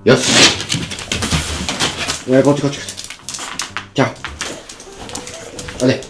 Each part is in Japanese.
よし。こっちこっちこっち。じゃあ。あれ。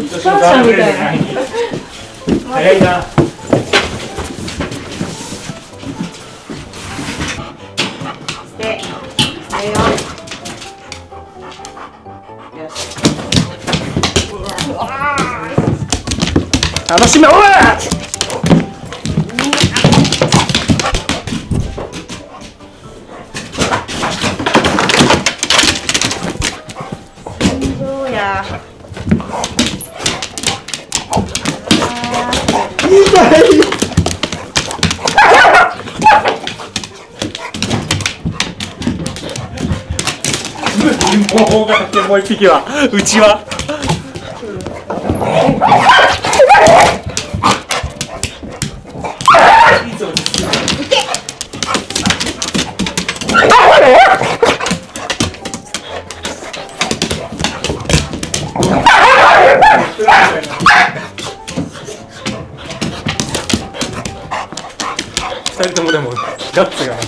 スカーさんみたいな。早いな。で、あれよ。よし。楽しめ、おい。そうや。もうがもう一匹はうちは。二人ともでもガッツが。ち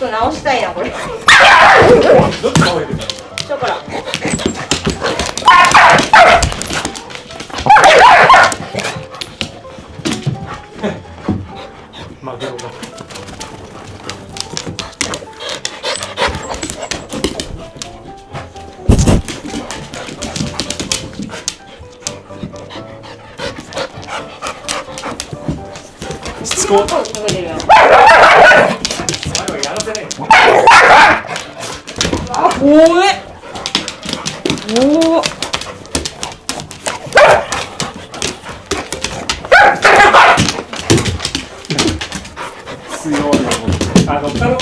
ょっと直したいなこれ。どっち倒れてるの？ショコラ。マグロが。しつこ。おえ。おお。強いよ。他の